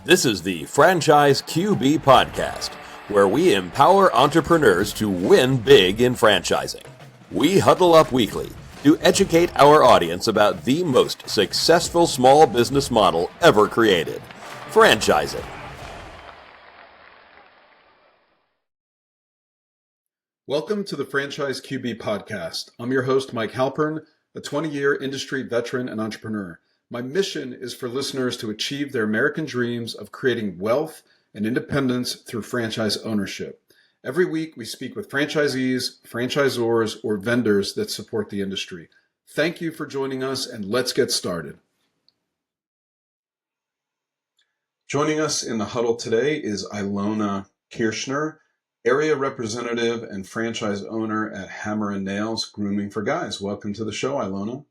This is the Franchise QB Podcast, where we empower entrepreneurs to win big in franchising. We huddle up weekly to educate our audience about the most successful small business model ever created, franchising. Welcome to the Franchise QB Podcast. I'm your host, Mike Halpern, a 20-year industry veteran and entrepreneur. My mission is for listeners to achieve their American dreams of creating wealth and independence through franchise ownership. Every week, we speak with franchisees, franchisors, or vendors that support the industry. Thank you for joining us, and let's get started. Joining us in the huddle today is Ilona Kirzhner, area representative and franchise owner at Hammer Nails Grooming for Guys. Welcome to the show, Ilona.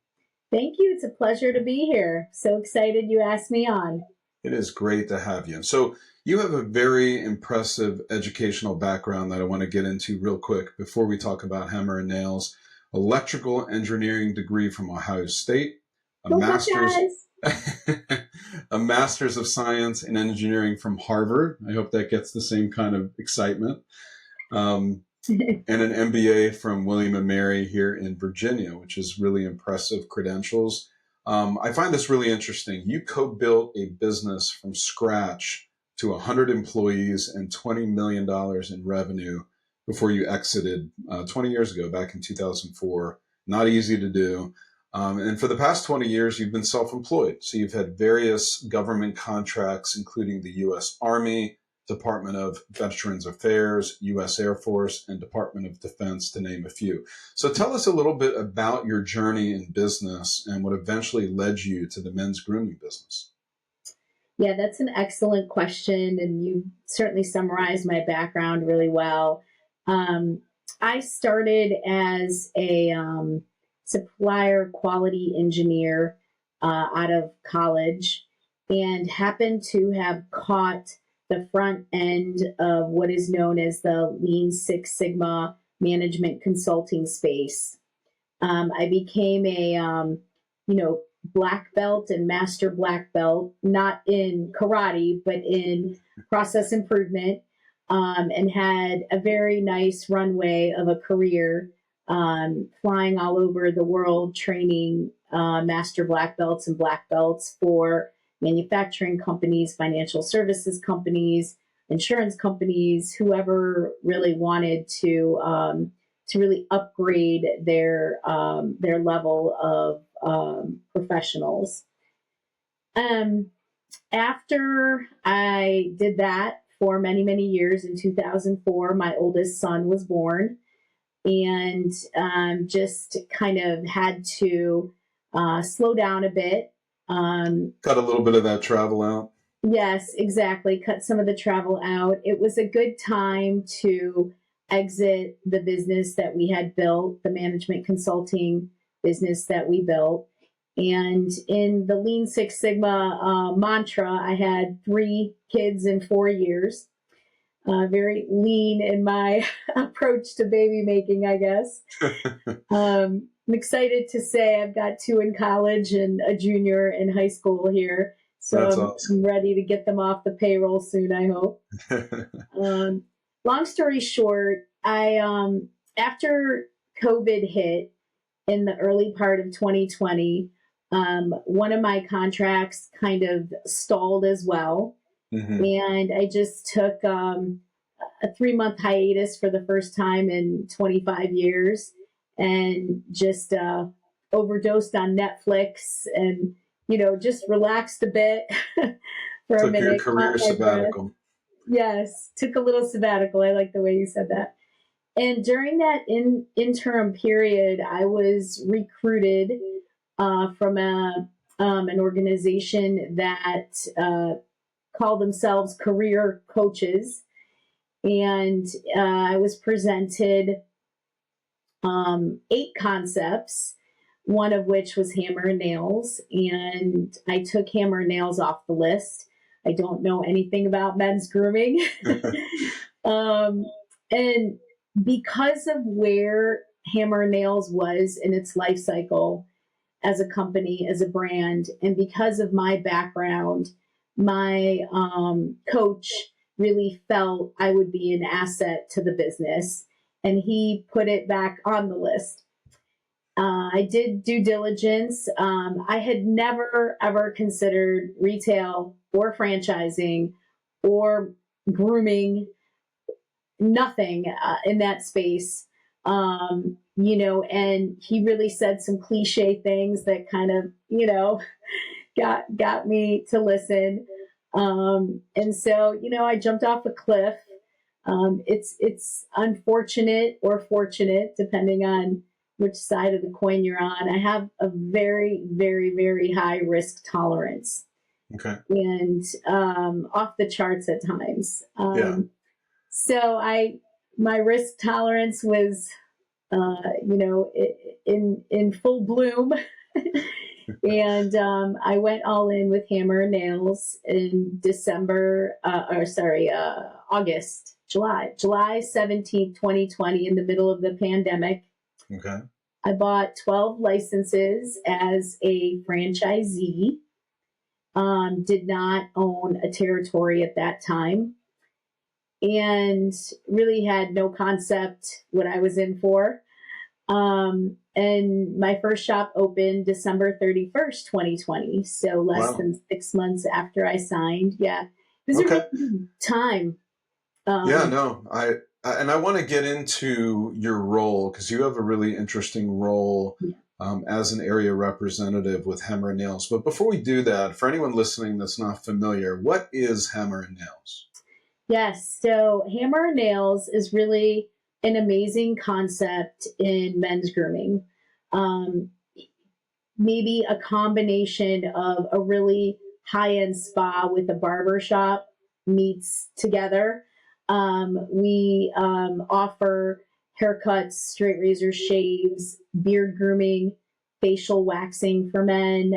Thank you. It's a pleasure to be here. So excited you asked me on. It is great to have you. So you have a very impressive educational background that I want to get into real quick before we talk about Hammer and Nails. Electrical engineering degree from Ohio State, a master's of science in engineering from Harvard. I hope that gets the same kind of excitement. And an MBA from William & Mary here in Virginia, which is really impressive credentials. I find this really interesting. You co-built a business from scratch to 100 employees and $20 million in revenue before you exited 20 years ago, back in 2004. Not easy to do. And for the past 20 years, you've been self-employed. So you've had various government contracts, including the U.S. Army, Department of Veterans Affairs, U.S. Air Force, and Department of Defense, to name a few. So tell us a little bit about your journey in business and what eventually led you to the men's grooming business. Yeah, that's an excellent question, and you certainly summarized my background really well. I started as a supplier quality engineer out of college and happened to have caught the front end of what is known as the Lean Six Sigma management consulting space. I became a, black belt and master black belt, not in karate, but in process improvement, and had a very nice runway of a career, flying all over the world, training master black belts and black belts for manufacturing companies, financial services companies, insurance companies, whoever really wanted to really upgrade their level of professionals. After I did that for many, many years, in 2004, my oldest son was born, and just kind of had to slow down a bit. Cut a little bit of that travel out. Yes, exactly. Cut some of the travel out. It was a good time to exit the business that we had built, the management consulting business that we built. And in the Lean Six Sigma mantra, I had 3 kids in 4 years. Very lean in my approach to baby making, I guess. I'm excited to say I've got 2 in college and a junior in high school here. So awesome. I'm ready to get them off the payroll soon, I hope. Long story short, I after COVID hit in the early part of 2020, one of my contracts kind of stalled as well. Mm-hmm. And I just took a 3-month hiatus for the first time in 25 years. And just overdosed on Netflix and, just relaxed a bit for a minute. Took your career sabbatical. Yes, took a little sabbatical. I like the way you said that. And during that interim period, I was recruited from an organization that called themselves Career Coaches. And I was presented 8 concepts, one of which was Hammer Nails, and I took Hammer Nails off the list. I don't know anything about men's grooming. And because of where Hammer Nails was in its life cycle as a company, as a brand, and because of my background, my coach really felt I would be an asset to the business, and he put it back on the list. I did due diligence. I had never, ever considered retail or franchising or grooming, nothing in that space. And he really said some cliche things that kind of, got me to listen. And so, I jumped off a cliff. It's unfortunate or fortunate, depending on which side of the coin you're on. I have a very, very, very high risk tolerance. Okay. And off the charts at times. Yeah. So my risk tolerance was, in full bloom. And I went all in with Hammer Nails in July 17th, 2020, in the middle of the pandemic. Okay. I bought 12 licenses as a franchisee. Did not own a territory at that time, and really had no concept what I was in for. And my first shop opened December 31st, 2020. So less than 6 months after I signed. Yeah. It was a really good time. I want to get into your role, because you have a really interesting role as an area representative with Hammer Nails. But before we do that, for anyone listening that's not familiar, what is Hammer Nails? Yes. So Hammer Nails is really an amazing concept in men's grooming. Maybe a combination of a really high-end spa with a barber shop meets together. We offer haircuts, straight razor shaves, beard grooming, facial waxing for men,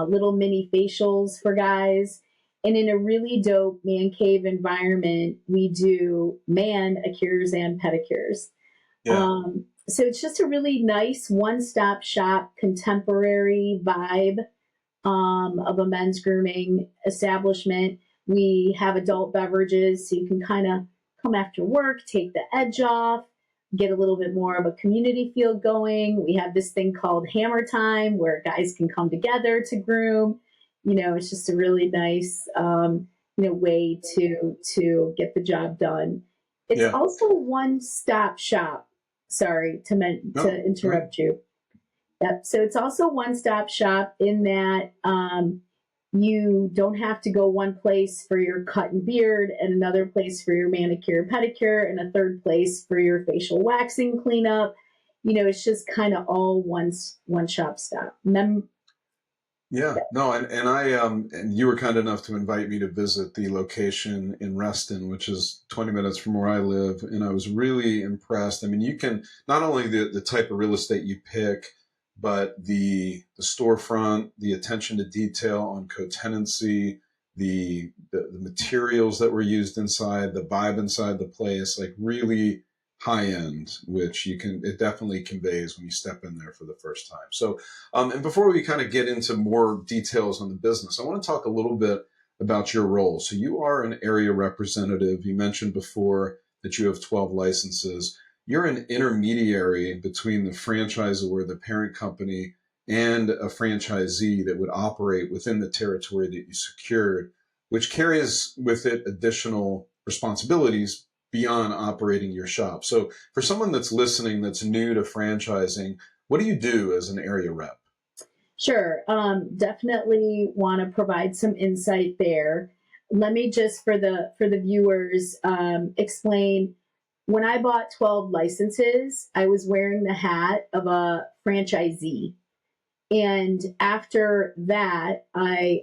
little mini facials for guys. And in a really dope man cave environment, we do manicures and pedicures. Yeah. So it's just a really nice one-stop shop, contemporary vibe of a men's grooming establishment. We have adult beverages, so you can kind of come after work, take the edge off, get a little bit more of a community feel going. We have this thing called Hammer Time, where guys can come together to groom. It's just a really nice, way to get the job done. It's also a one-stop shop. Sorry to interrupt you. Yep. So it's also one-stop shop in that you don't have to go one place for your cut and beard, and another place for your manicure, pedicure, and a third place for your facial waxing cleanup. It's just kind of all one shop stop. And you were kind enough to invite me to visit the location in Reston, which is 20 minutes from where I live, and I was really impressed. I mean, you can not only the type of real estate you pick, but the storefront, the attention to detail on co-tenancy, the materials that were used inside, the vibe inside the place, like really high end, which it definitely conveys when you step in there for the first time. So, and before we kind of get into more details on the business, I want to talk a little bit about your role. So you are an area representative. You mentioned before that you have 12 licenses. You're an intermediary between the franchisor, the parent company, and a franchisee that would operate within the territory that you secured, which carries with it additional responsibilities beyond operating your shop. So for someone that's listening that's new to franchising, what do you do as an area rep? Sure. Definitely want to provide some insight there. Let me just, for the viewers, explain. When I bought 12 licenses, I was wearing the hat of a franchisee. And after that, I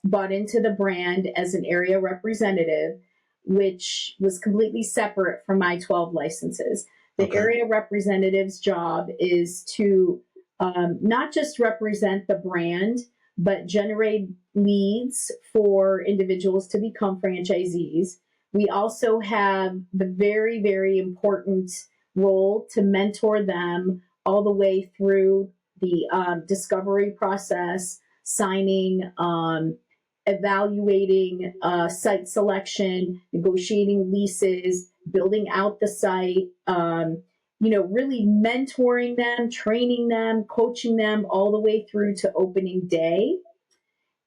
bought into the brand as an area representative, which was completely separate from my 12 licenses. The area representative's job is to not just represent the brand, but generate leads for individuals to become franchisees. We also have the very, very important role to mentor them all the way through the discovery process, signing evaluating site selection, negotiating leases, building out the site, really mentoring them, training them, coaching them all the way through to opening day.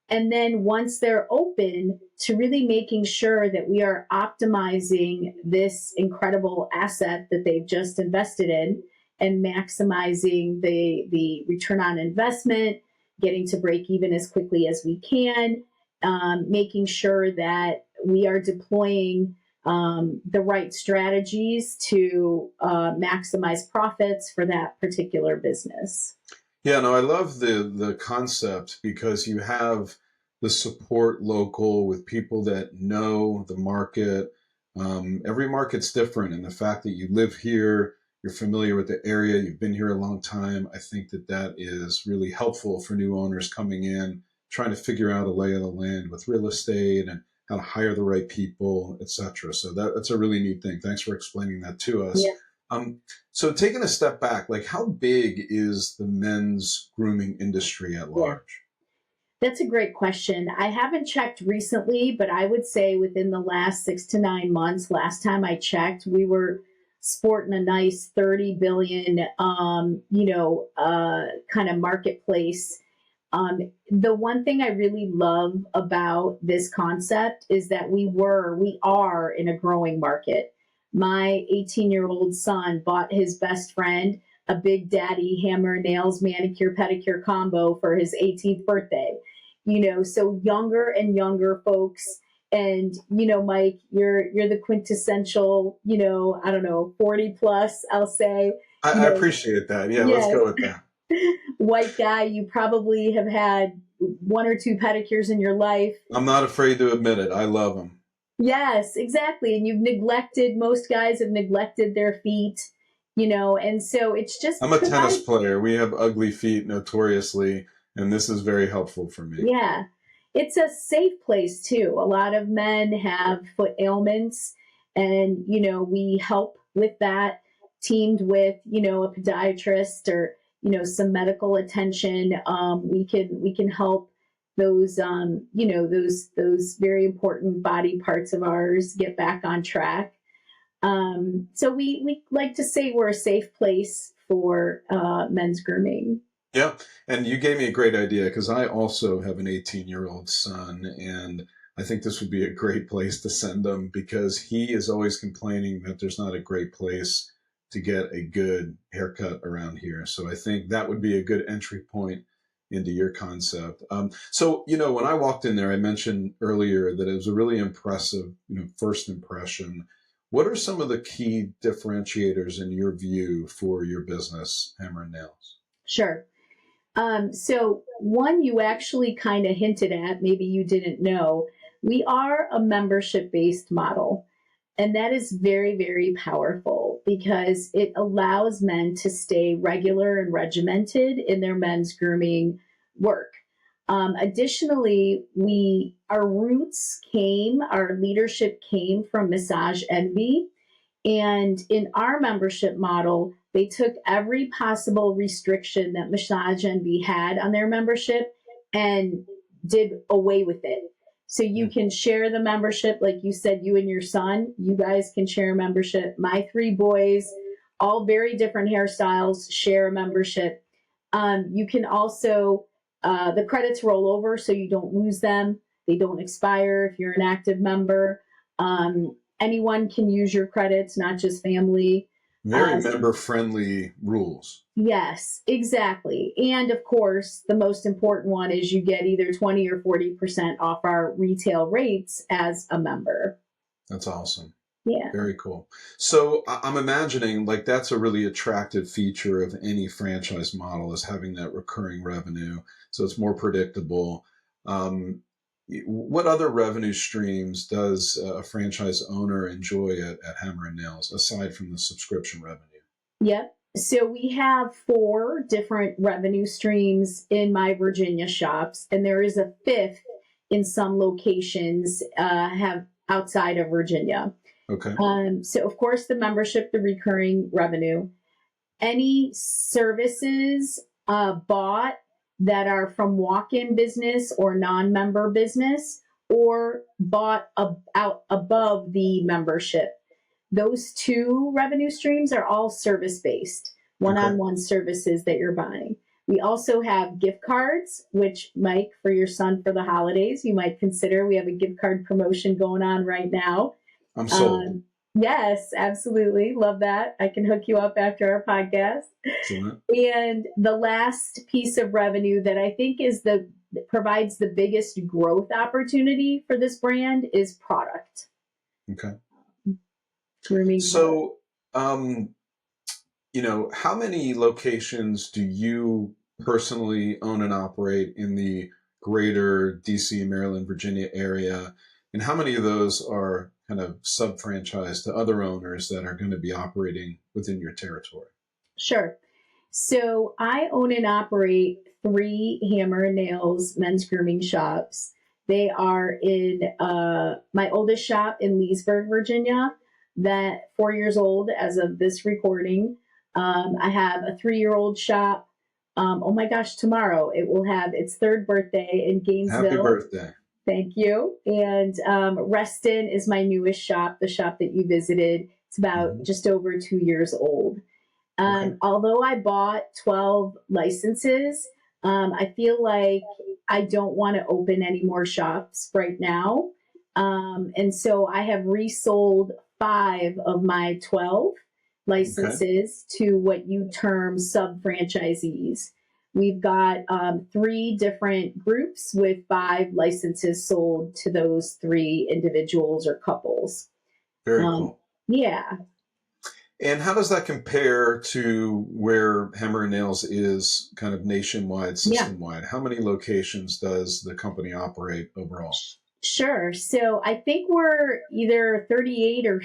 And then once they're open, to really making sure that we are optimizing this incredible asset that they've just invested in and maximizing the return on investment, getting to break even as quickly as we can, making sure that we are deploying the right strategies to maximize profits for that particular business. Yeah, no, I love the concept because you have the support local with people that know the market. Every market's different, and the fact that you live here, you're familiar with the area, you've been here a long time, I think that is really helpful for new owners coming in, trying to figure out a lay of the land with real estate and how to hire the right people, etc. So that's a really neat thing. Thanks for explaining that to us. Yeah. So taking a step back, like how big is the men's grooming industry at large? That's a great question. I haven't checked recently, but I would say within the last 6 to 9 months, last time I checked, we were sporting a nice 30 billion, kind of marketplace. The one thing I really love about this concept is that we are in a growing market. My 18-year-old son bought his best friend a Big Daddy Hammer Nails manicure pedicure combo for his 18th birthday. So younger and younger folks, and Mike, you're the quintessential, 40 plus, I'll say. I appreciate that. Yeah, let's go with that. White guy, you probably have had 1 or 2 pedicures in your life. I'm not afraid to admit it. I love them. Yes, exactly. And most guys have neglected their feet, and so it's just. I'm a tennis player. We have ugly feet notoriously, and this is very helpful for me. Yeah. It's a safe place too. A lot of men have foot ailments, and, we help with that, teamed with, a podiatrist or, some medical attention. We can help those, those very important body parts of ours get back on track. So we like to say we're a safe place for men's grooming. Yeah. And you gave me a great idea because I also have an 18-year-old son, and I think this would be a great place to send him because he is always complaining that there's not a great place to get a good haircut around here. So I think that would be a good entry point into your concept. So, when I walked in there, I mentioned earlier that it was a really impressive, first impression. What are some of the key differentiators in your view for your business, Hammer Nails? Sure. So one you actually kind of hinted at, maybe you didn't know, we are a membership-based model. And that is very, very powerful because it allows men to stay regular and regimented in their men's grooming work. Additionally, our leadership came from Massage Envy. And in our membership model, they took every possible restriction that Massage Envy had on their membership and did away with it. So you can share the membership, like you said, you and your son, you guys can share a membership. My 3 boys, all very different hairstyles, share a membership. You can also, the credits roll over so you don't lose them. They don't expire if you're an active member. Anyone can use your credits, not just family. Very member-friendly rules. Yes, exactly. And of course, the most important one is you get either 20 or 40% off our retail rates as a member. That's awesome. Yeah. Very cool. So I'm imagining like that's a really attractive feature of any franchise model is having that recurring revenue. So it's more predictable. What other revenue streams does a franchise owner enjoy at Hammer Nails aside from the subscription revenue? Yep. So we have 4 different revenue streams in my Virginia shops, and there is a 5th in some locations have outside of Virginia. Okay. So of course the membership, the recurring revenue, any services bought that are from walk-in business or non-member business or bought out above the membership. Those two revenue streams are all service-based, one-on-one services that you're buying. We also have gift cards, which, Mike, for your son for the holidays, you might consider. We have a gift card promotion going on right now. I'm sold. Yes, absolutely. Love that. I can hook you up after our podcast. Excellent. And the last piece of revenue that I think provides the biggest growth opportunity for this brand is product. Okay. Grooming. So, how many locations do you personally own and operate in the greater DC, Maryland, Virginia area? And how many of those are kind of sub-franchised to other owners that are going to be operating within your territory? Sure. So I own and operate 3 Hammer Nails men's grooming shops. They are in my oldest shop in Leesburg, Virginia, that 4 years old as of this recording. I have a 3-year-old shop. Oh my gosh, tomorrow it will have its 3rd birthday in Gainesville. Happy birthday. Thank you. And Reston is my newest shop, the shop that you visited. It's about just over 2 years old. Although I bought 12 licenses, I feel like I don't want to open any more shops right now. And so I have resold 5 of my 12 licenses to what you term sub-franchisees. We've got 3 different groups with 5 licenses sold to those 3 individuals or couples. Very cool. Yeah. And how does that compare to where Hammer Nails is kind of nationwide, system-wide? How many locations does the company operate overall? Sure. So I think we're either 38 or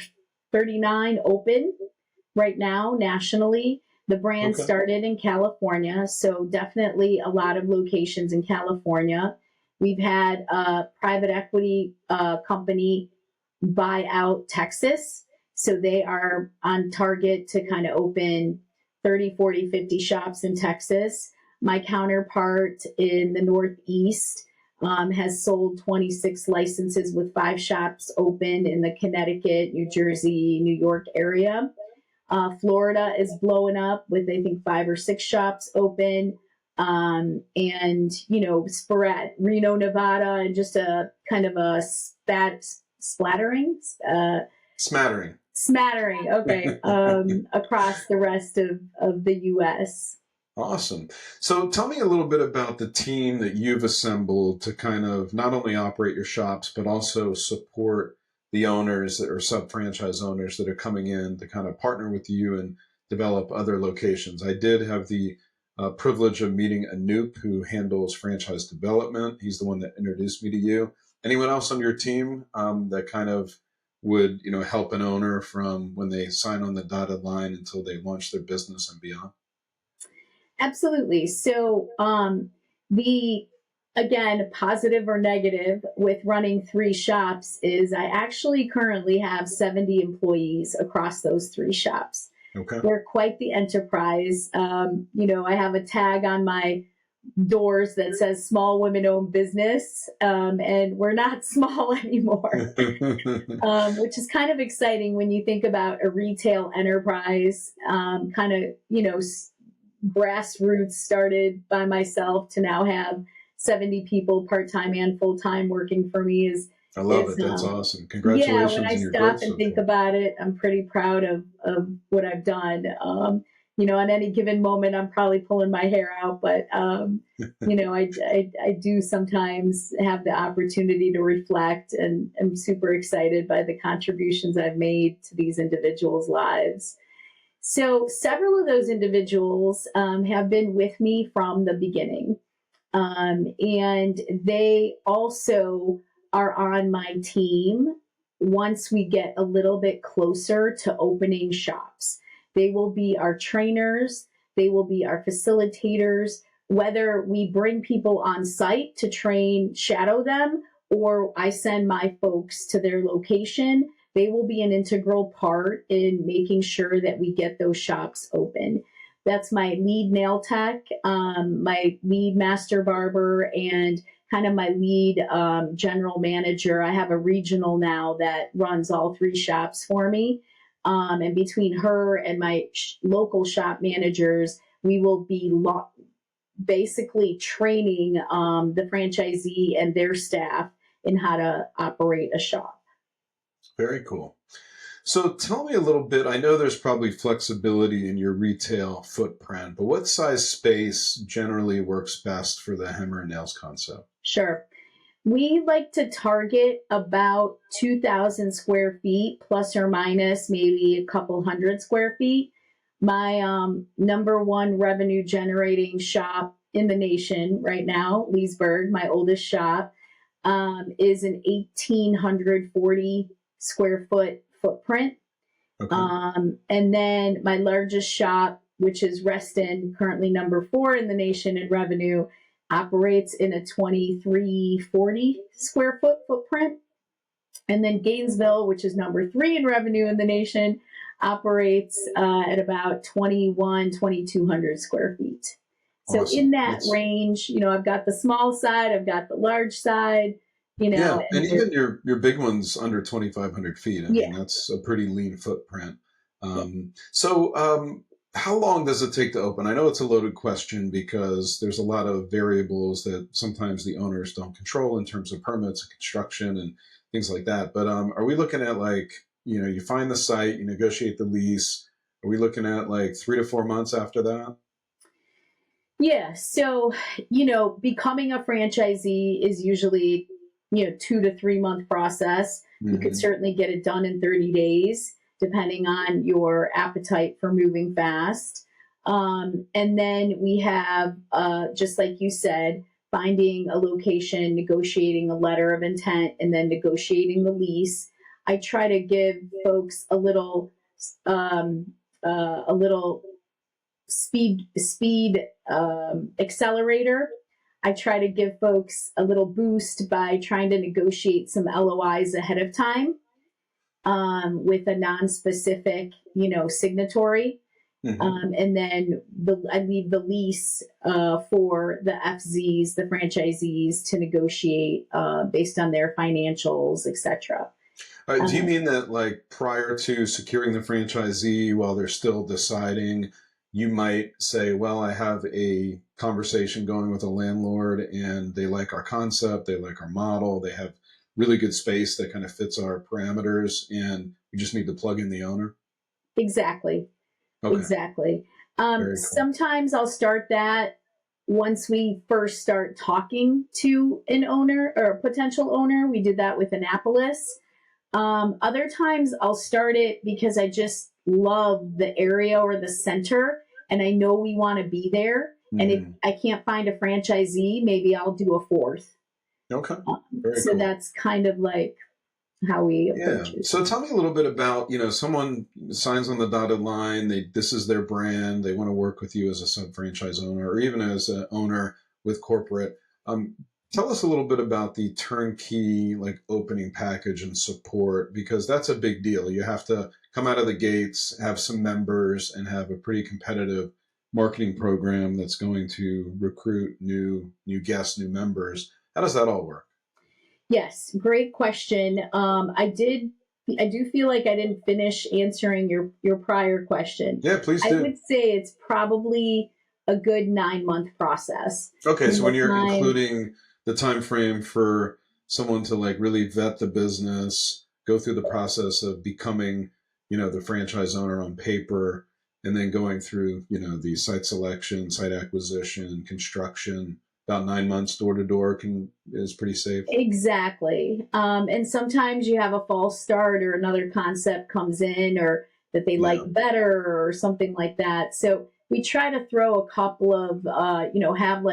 39 open right now nationally. The brand started in California, so definitely a lot of locations in California. We've had a private equity company buy out Texas. So they are on target to kind of open 30, 40, 50 shops in Texas. My counterpart in the Northeast has sold 26 licenses with 5 shops open in the Connecticut, New Jersey, New York area. Florida is blowing up with, I think, 5 or 6 shops open. And, Reno, Nevada, and just a kind of a smattering, okay, across the rest of the U.S. Awesome. So tell me a little bit about the team that you've assembled to kind of not only operate your shops, but also support the owners that are sub-franchise owners that are coming in to kind of partner with you and develop other locations. I did have the privilege of meeting Anoop, who handles franchise development. He's the one that introduced me to you. Anyone else on your team that kind of would, help an owner from when they sign on the dotted line until they launch their business and beyond? Absolutely. So again, positive or negative with running 3 shops is I actually currently have 70 employees across those 3 shops. Okay. They're quite the enterprise. I have a tag on my doors that says small women-owned business, and we're not small anymore, which is kind of exciting when you think about a retail enterprise, grassroots started by myself to now have 70 people part-time and full-time working for me I love it. That's awesome. Congratulations. Yeah, when I stop and think about it, I'm pretty proud of what I've done. On any given moment, I'm probably pulling my hair out, but I do sometimes have the opportunity to reflect, and I'm super excited by the contributions I've made to these individuals' lives. So several of those individuals have been with me from the beginning, and they also are on my team once we get a little bit closer to opening shops. They will be our trainers. They will be our facilitators, whether we bring people on site to train, shadow them, or I send my folks to their location. They will be an integral part in making sure that we get those shops open. That's my lead nail tech, my lead master barber, and kind of my lead general manager. I have a regional now that runs all 3 shops for me. And between her and my local shop managers, we will be basically training the franchisee and their staff in how to operate a shop. Very cool. So tell me a little bit. I know there's probably flexibility in your retail footprint, but what size space generally works best for the Hammer Nails concept? Sure. We like to target about 2,000 square feet, plus or minus maybe a couple hundred square feet. My number one revenue generating shop in the nation right now, Leesburg, my oldest shop, is an 1,840 square foot footprint. Okay. And then my largest shop, which is Reston, currently number 4 in the nation in revenue, operates in a 2,340 square foot footprint. And then Gainesville, which is number 3 in revenue in the nation, operates at about 2,200 square feet. So Awesome. in that range, I've got the small side, I've got the large side, Yeah, and even your big one's under 2,500 feet. I mean, that's a pretty lean footprint. So how long does it take to open? I know it's a loaded question because there's a lot of variables that sometimes the owners don't control in terms of permits and construction and things like that. But are we looking at you find the site, you negotiate the lease. Are we looking at 3 to 4 months after that? Yeah. So, becoming a franchisee is usually, 2 to 3 month process. Mm-hmm. You could certainly get it done in 30 days, depending on your appetite for moving fast. And then we have, just like you said, finding a location, negotiating a letter of intent, and then negotiating the lease. I try to give folks a little speed accelerator. I try to give folks a little boost by trying to negotiate some LOIs ahead of time with a non-specific, signatory. Mm-hmm. And then I leave the lease for the FZs, the franchisees, to negotiate based on their financials, etc. Do you mean that prior to securing the franchisee, while they're still deciding, you might say, well, I have a conversation going with a landlord and they like our concept, they like our model, they have really good space that kind of fits our parameters, and we just need to plug in the owner? Exactly. Okay. Exactly. Cool. Sometimes I'll start that once we first start talking to an owner or a potential owner. We did that with Annapolis. Other times I'll start it because I just love the area or the center and I know we want to be there. Mm-hmm. And if I can't find a franchisee, maybe I'll do a 4th. Okay. So cool. That's kind of how we approach it. So tell me a little bit about, someone signs on the dotted line, this is their brand, they want to work with you as a sub-franchise owner or even as an owner with corporate. Tell us a little bit about the turnkey opening package and support, because that's a big deal. You have to come out of the gates, have some members, and have a pretty competitive marketing program that's going to recruit new guests, new members. How does that all work? Yes, great question. I do feel like I didn't finish answering your prior question. Yeah, please do. I would say it's probably a good 9-month process. Okay, so when you're including the time frame for someone to really vet the business, go through the process of becoming, the franchise owner on paper, and then going through, the site selection, site acquisition, construction, about 9 months door to door is pretty safe. Exactly. And sometimes you have a false start or another concept comes in or that they like better or something like that. So we try to throw a couple of, have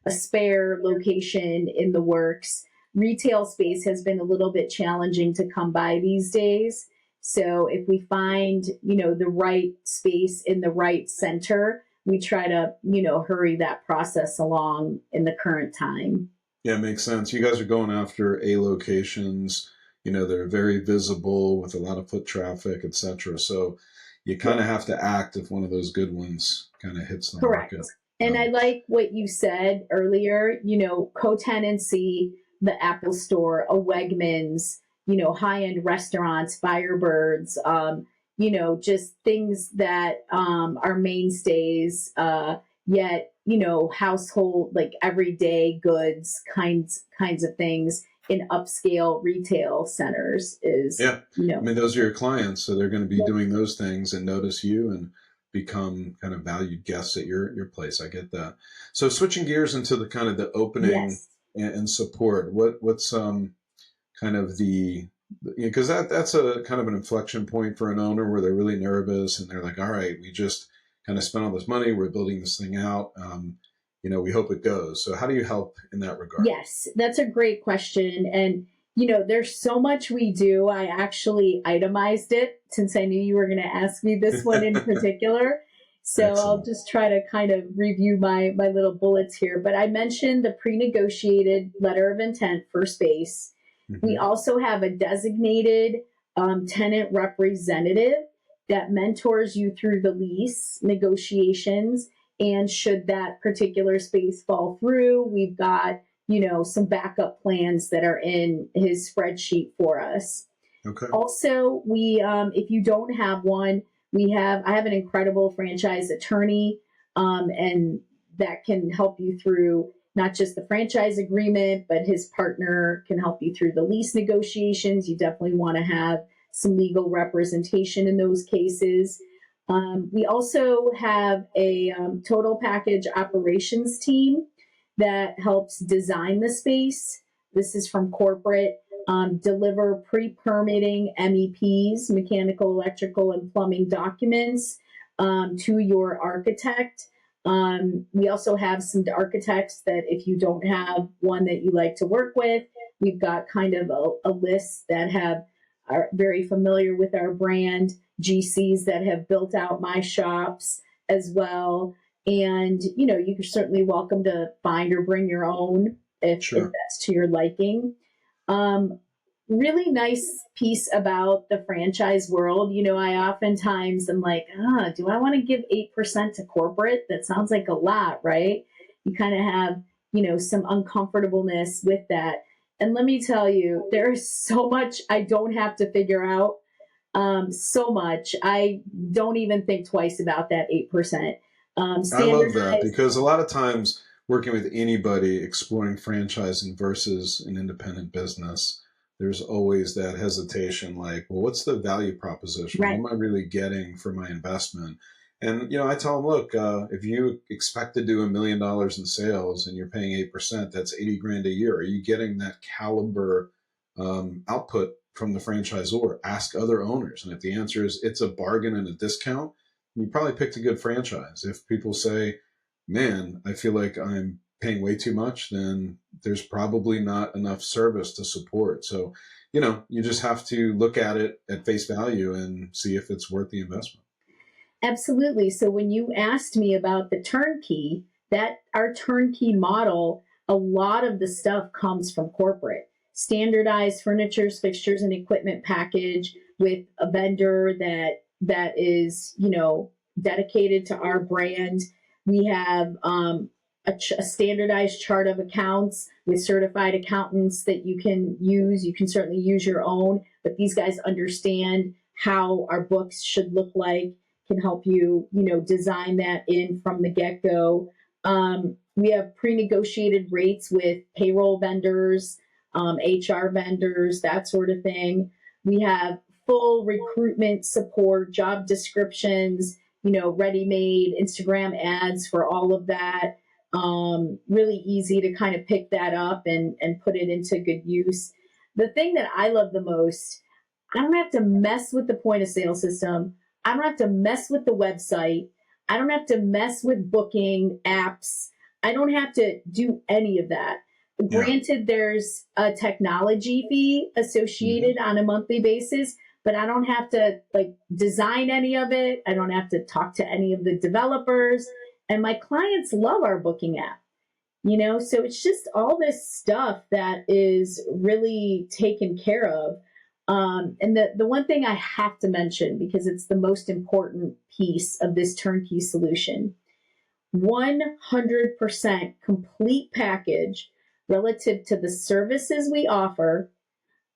a spare location in the works. Retail space has been a little bit challenging to come by these days. So if we find, the right space in the right center, we try to, hurry that process along in the current time. Yeah, it makes sense. You guys are going after A locations, they're very visible with a lot of foot traffic, et cetera. So, you kind of have to act if one of those good ones kind of hits the Correct. market. And I like what you said earlier, co-tenancy, the Apple Store, a Wegmans, high-end restaurants, Firebirds, just things that are mainstays, yet, household, like everyday goods kinds of things in upscale retail centers is, I mean, those are your clients, so they're going to be doing those things and notice you and become kind of valued guests at your place. I get that. So switching gears into the kind of the opening and support, what's kind of because that's a kind of an inflection point for an owner where they're really nervous and they're like, all right, we just kind of spent all this money, we're building this thing out, we hope it goes. So how do you help in that regard? Yes, that's a great question. And there's so much we do. I actually itemized it since I knew you were going to ask me this one in particular. So excellent. I'll just try to kind of review my little bullets here. But I mentioned the pre-negotiated letter of intent for space. Mm-hmm. We also have a designated tenant representative that mentors you through the lease negotiations. And should that particular space fall through, we've got some backup plans that are in his spreadsheet for us. Okay. Also, we, if you don't have one, I have an incredible franchise attorney, and that can help you through not just the franchise agreement, but his partner can help you through the lease negotiations. You definitely want to have some legal representation in those cases. We also have a total package operations team that helps design the space. This is from corporate. Deliver pre-permitting MEPs, mechanical, electrical, and plumbing documents to your architect. We also have some architects that if you don't have one that you like to work with, we've got kind of a list that are very familiar with our brand, GCs that have built out my shops as well. And, you're certainly welcome to find or bring your own if that's to your liking. Really nice piece about the franchise world. I oftentimes am like, do I want to give 8% to corporate? That sounds like a lot, right? You kind of have, some uncomfortableness with that. And let me tell you, there's so much I don't have to figure out. So much. I don't even think twice about that 8%. I love that because a lot of times working with anybody exploring franchising versus an independent business, there's always that hesitation like, well, what's the value proposition? Right. What am I really getting for my investment? And, I tell them, look, if you expect to do $1 million in sales and you're paying 8%, that's $80,000 a year. Are you getting that caliber output from the franchisor? Ask other owners. And if the answer is it's a bargain and a discount, you probably picked a good franchise. If people say, man, I feel like I'm paying way too much, then there's probably not enough service to support. So, you just have to look at it at face value and see if it's worth the investment. Absolutely. So when you asked me about the turnkey, our turnkey model, a lot of the stuff comes from corporate. Standardized furniture, fixtures, and equipment package with a vendor that is, dedicated to our brand. We have a standardized chart of accounts with certified accountants that you can use. You can certainly use your own, but these guys understand how our books should look like, can help you, design that in from the get-go. We have pre-negotiated rates with payroll vendors, HR vendors, that sort of thing. We have full recruitment support, job descriptions, ready-made Instagram ads for all of that. Really easy to kind of pick that up and put it into good use. The thing that I love the most, I don't have to mess with the point of sale system. I don't have to mess with the website. I don't have to mess with booking apps. I don't have to do any of that. Yeah. Granted, there's a technology fee associated on a monthly basis, but I don't have to design any of it. I don't have to talk to any of the developers. And my clients love our booking app, so it's just all this stuff that is really taken care of. And the one thing I have to mention, because it's the most important piece of this turnkey solution, 100% complete package relative to the services we offer,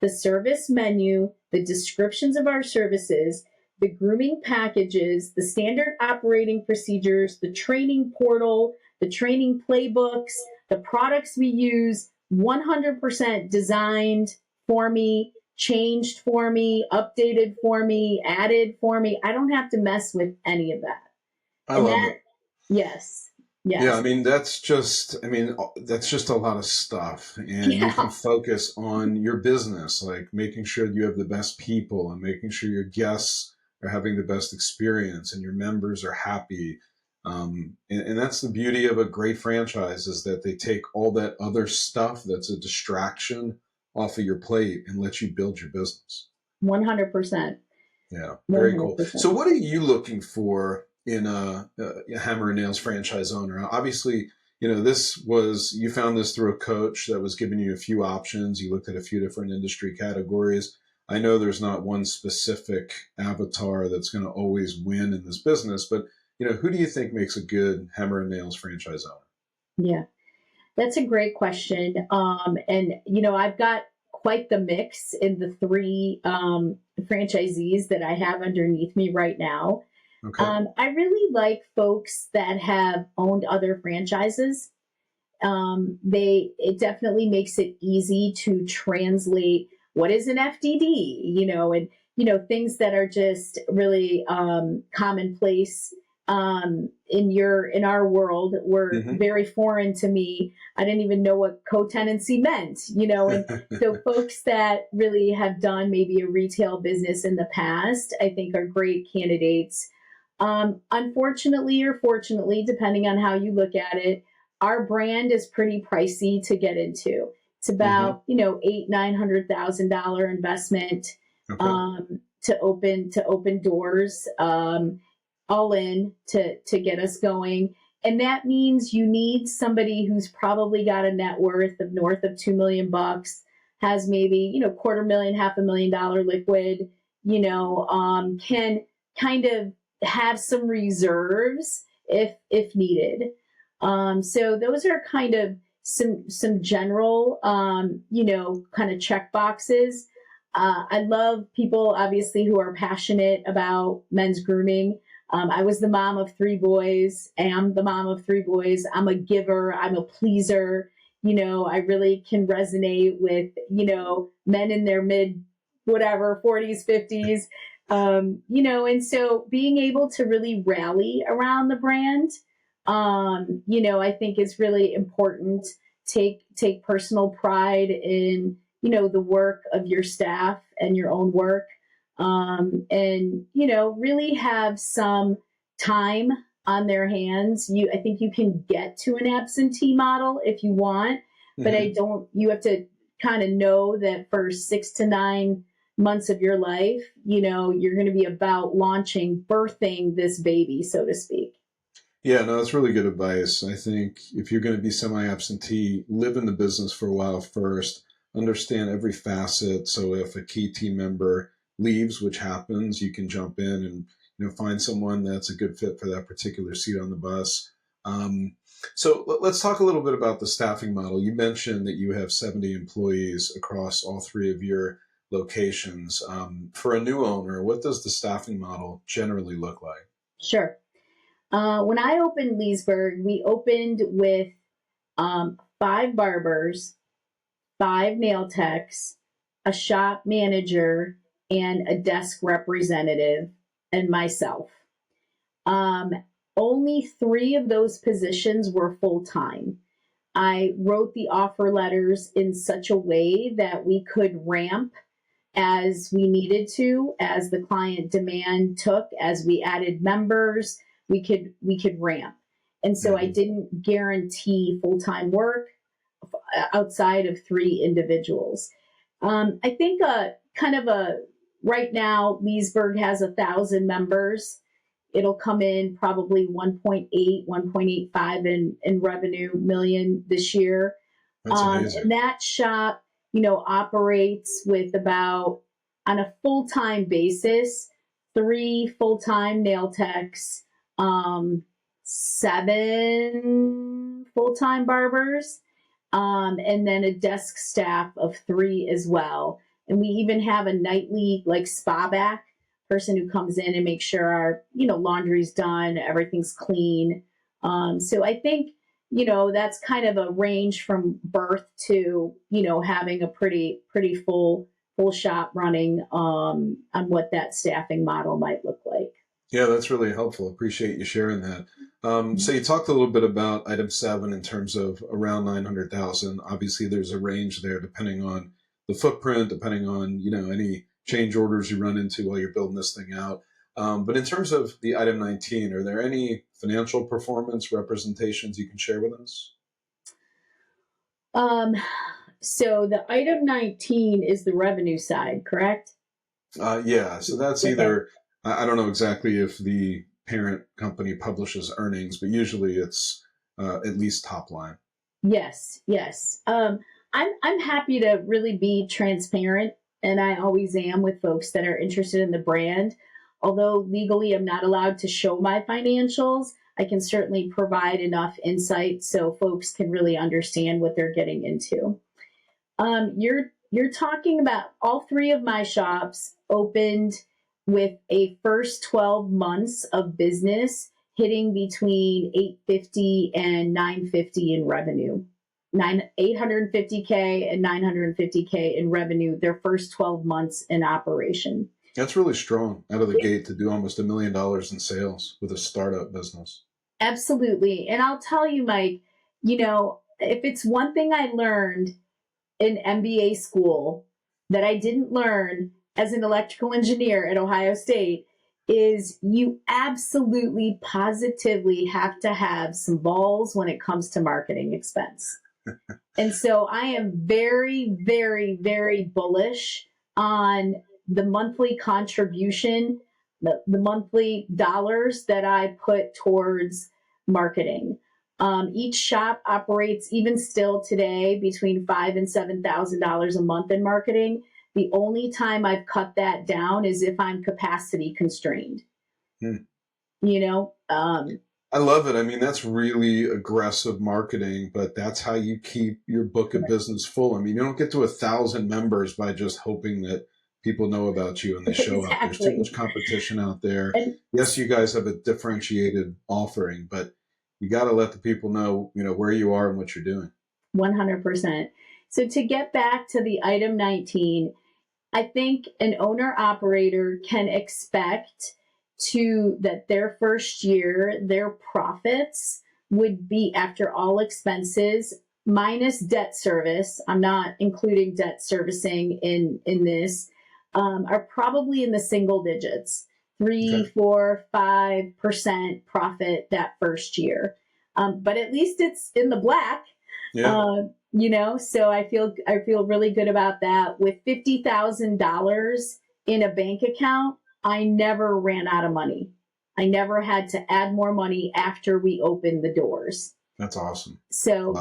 the service menu, the descriptions of our services, the grooming packages, the standard operating procedures, the training portal, the training playbooks, the products we use, 100% designed for me, changed for me, updated for me, added for me. I don't have to mess with any of that. I love it. Yes. Yes. Yeah, I mean, that's just a lot of stuff. And you can focus on your business, like making sure you have the best people and making sure your guests are having the best experience and your members are happy. And that's the beauty of a great franchise, is that they take all that other stuff that's a distraction off of your plate and let you build your business. 100%. Yeah, very 100%. Cool. So what are you looking for in a Hammer Nails franchise owner? Obviously, you found this through a coach that was giving you a few options. You looked at a few different industry categories. I know there's not one specific avatar that's going to always win in this business, but who do you think makes a good Hammer Nails franchise owner? Yeah, that's a great question. And I've got quite the mix in the three franchisees that I have underneath me right now. Okay. I really like folks that have owned other franchises. It definitely makes it easy to translate what is an FDD, and things that are just really commonplace in our world were very foreign to me. I didn't even know what co-tenancy meant, and so folks that really have done maybe a retail business in the past, I think are great candidates. Unfortunately or fortunately, depending on how you look at it, our brand is pretty pricey to get into. It's about, $800,000-$900,000 investment, to open doors, all in to get us going. And that means you need somebody who's probably got a net worth of north of $2 million, has maybe, $250,000, $500,000 liquid, can kind of have some reserves if needed. So those are kind of some general, kind of check boxes. I love people, obviously, who are passionate about men's grooming. I was the mom of 3 boys, am the mom of 3 boys. I'm a giver. I'm a pleaser. I really can resonate with, men in their mid, 40s, 50s. And so being able to really rally around the brand, I think is really important. Take personal pride in, the work of your staff and your own work. And, really have some time on their hands. I think you can get to an absentee model if you want, but you have to kind of know that for 6 to 9 months of your life, you're going to be about birthing this baby, so to speak. Yeah, no, that's really good advice. I think if you're going to be semi-absentee, live in the business for a while first, understand every facet. So if a key team member leaves, which happens, you can jump in and find someone that's a good fit for that particular seat on the bus. So let's talk a little bit about the staffing model. You mentioned that you have 70 employees across all 3 of your locations. For a new owner, what does the staffing model generally look like? Sure. When I opened Leesburg, we opened with 5 barbers, 5 nail techs, a shop manager, and a desk representative, and myself. Only 3 of those positions were full-time. I wrote the offer letters in such a way that we could ramp as we needed to, as the client demand took, as we added members, we could ramp. And so I didn't guarantee full-time work outside of 3 individuals. I think right now, Leesburg has 1,000 members. It'll come in probably 1.8, 1.85 in revenue million this year. That's amazing. And that shop, operates with about on a full-time basis, 3 full-time nail techs, 7 full-time barbers, and then a desk staff of 3 as well. And we even have a nightly like spa back person who comes in and makes sure our, laundry's done, everything's clean. So I think, that's kind of a range from birth to, having a pretty full shop running, on what that staffing model might look like. Yeah, that's really helpful. Appreciate you sharing that. So you talked a little bit about item 7 in terms of around 900,000. Obviously, there's a range there depending on the footprint, depending on, any change orders you run into while you're building this thing out. But in terms of the item 19, are there any financial performance representations you can share with us? So the item 19 is the revenue side, correct? Yeah, so that's either, I don't know exactly if the parent company publishes earnings, but usually it's at least top line. Yes. I'm happy to really be transparent, and I always am with folks that are interested in the brand. Although legally I'm not allowed to show my financials, I can certainly provide enough insight so folks can really understand what they're getting into. You're talking about all 3 of my shops opened with a first 12 months of business hitting between 850 and 950 in revenue. 850K and 950K in revenue, their first 12 months in operation. That's really strong out of the gate to do almost $1 million in sales with a startup business. Absolutely. And I'll tell you, Mike, if it's one thing I learned in MBA school that I didn't learn as an electrical engineer at Ohio State, is you absolutely positively have to have some balls when it comes to marketing expense. And so I am very, very, very bullish on the monthly contribution, the monthly dollars that I put towards marketing. Each shop operates, even still today, between $5,000 and $7,000 a month in marketing. The only time I've cut that down is if I'm capacity constrained. I love it. I mean, that's really aggressive marketing, but that's how you keep your book of business full. I mean, you don't get to 1,000 members by just hoping that people know about you and they show up. There's too much competition out there. And yes, you guys have a differentiated offering, but you got to let the people know, where you are and what you're doing. 100%. So to get back to the item 19, I think an owner operator can expect that their first year, their profits would be, after all expenses minus debt service, I'm not including debt servicing in this, are probably in the single digits, 3, 4, 5% profit that first year. But at least it's in the black. Yeah. So I feel really good about that. With $50,000 in a bank account, I never ran out of money. I never had to add more money after we opened the doors. That's awesome. So,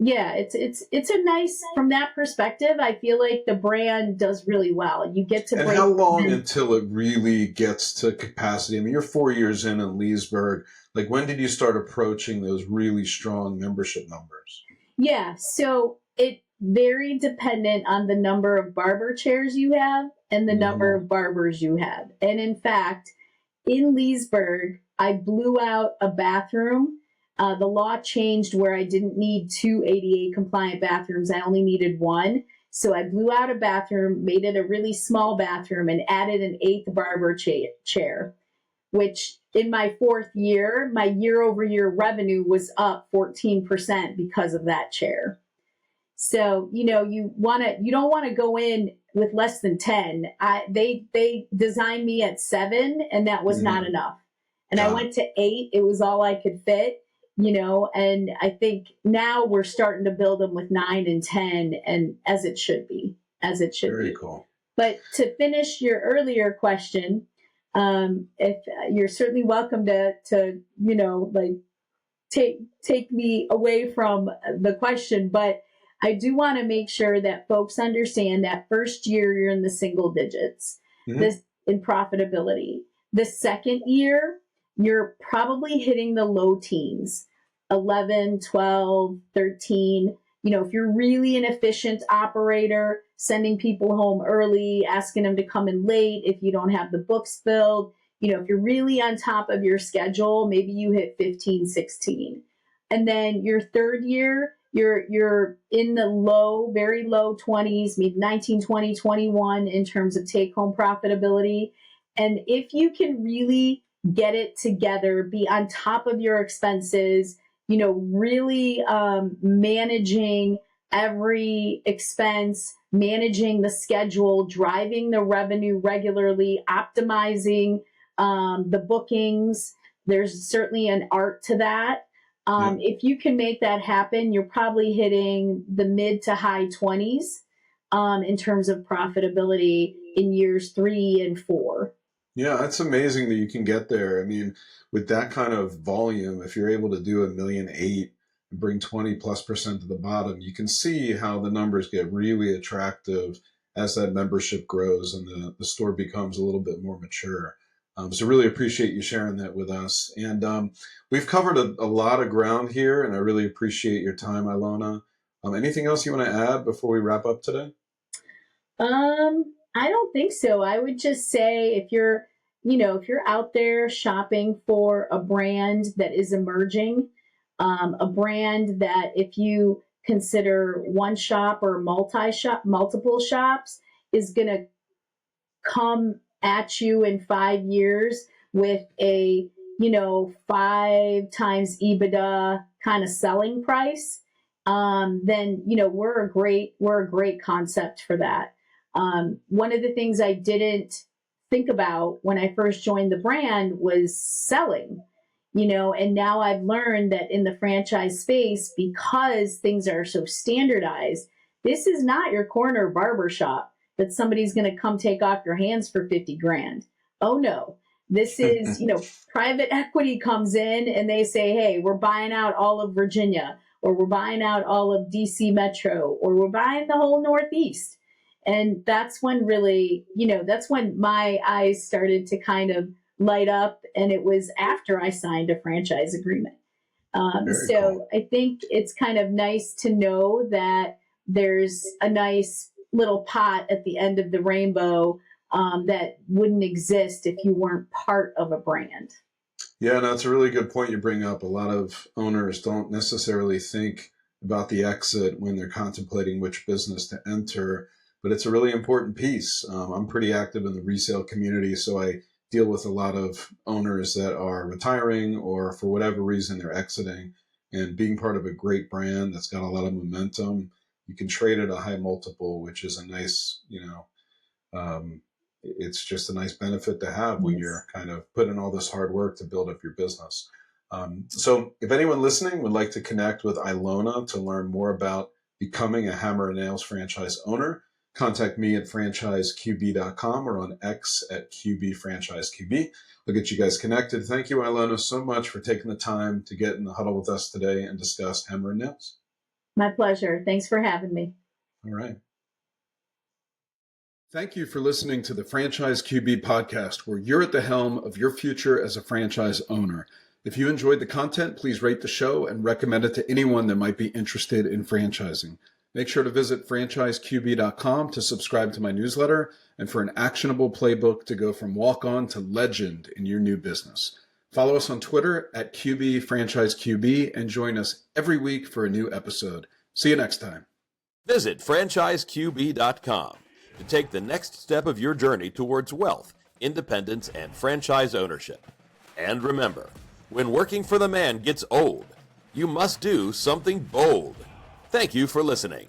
it's a nice, from that perspective, I feel like the brand does really well. You get to. And how long until it really gets to capacity? I mean, you're 4 years in Leesburg. Like, when did you start approaching those really strong membership numbers? Yeah. So it very dependent on the number of barber chairs you have and the number of barbers you have. And in fact, in Leesburg, I blew out a bathroom. The law changed where I didn't need 2 ADA compliant bathrooms. I only needed 1. So I blew out a bathroom, made it a really small bathroom, and added an 8th barber chair, which in my 4th year, my year-over-year revenue was up 14% because of that chair. So, you don't want to go in with less than 10. They designed me at 7, and that was not enough. And I went to 8. It was all I could fit, and I think now we're starting to build them with 9 and 10, and as it should be. Very cool. But to finish your earlier question, if you're certainly welcome to take me away from the question, but I do want to make sure that folks understand that first year you're in the single digits, this in profitability. The second year, you're probably hitting the low teens, 11, 12, 13. If you're really an efficient operator, sending people home early, asking them to come in late if you don't have the books filled, if you're really on top of your schedule, maybe you hit 15, 16. And then your third year, you're in the very low 20s, maybe 19, 20, 21 in terms of take home profitability. And if you can really get it together, be on top of your expenses, really managing every expense, managing the schedule, driving the revenue regularly, optimizing the bookings. There's certainly an art to that. If you can make that happen, you're probably hitting the mid to high 20s in terms of profitability in years 3 and 4. Yeah, that's amazing that you can get there. I mean, with that kind of volume, if you're able to do $1.8 million and bring 20+% to the bottom, you can see how the numbers get really attractive as that membership grows and the store becomes a little bit more mature. So really appreciate you sharing that with us. And we've covered a lot of ground here, and I really appreciate your time, Ilona. Anything else you want to add before we wrap up today? I don't think so. I would just say if you're out there shopping for a brand that is emerging, a brand that if you consider one shop or multiple shops is going to come at you in 5 years with a 5 times EBITDA kind of selling price, then we're a great concept for that. One of the things I didn't think about when I first joined the brand was selling, and now I've learned that in the franchise space, because things are so standardized, this is not your corner barber shop that somebody's going to come take off your hands for 50 grand. Oh no, this is, private equity comes in and they say, hey, we're buying out all of Virginia, or we're buying out all of DC Metro, or we're buying the whole Northeast. And that's when really, that's when my eyes started to kind of light up. And it was after I signed a franchise agreement. Cool. I think it's kind of nice to know that there's a nice little pot at the end of the rainbow that wouldn't exist if you weren't part of a brand. Yeah, no, it's a really good point you bring up. A lot of owners don't necessarily think about the exit when they're contemplating which business to enter, but it's a really important piece. I'm pretty active in the resale community, so I deal with a lot of owners that are retiring or for whatever reason they're exiting, and being part of a great brand that's got a lot of momentum, you can trade at a high multiple, which is a nice, it's just a nice benefit to have when you're kind of putting all this hard work to build up your business. So if anyone listening would like to connect with Ilona to learn more about becoming a Hammer Nails franchise owner, contact me at franchiseqb.com or on X at QBFranchiseQB. I'll get you guys connected. Thank you, Ilona, so much for taking the time to get in the huddle with us today and discuss Hammer Nails. My pleasure. Thanks for having me. All right. Thank you for listening to the Franchise QB podcast, where you're at the helm of your future as a franchise owner. If you enjoyed the content, please rate the show and recommend it to anyone that might be interested in franchising. Make sure to visit franchiseqb.com to subscribe to my newsletter and for an actionable playbook to go from walk-on to legend in your new business. Follow us on Twitter at QBFranchiseQB and join us every week for a new episode. See you next time. Visit franchiseqb.com to take the next step of your journey towards wealth, independence, and franchise ownership. And remember, when working for the man gets old, you must do something bold. Thank you for listening.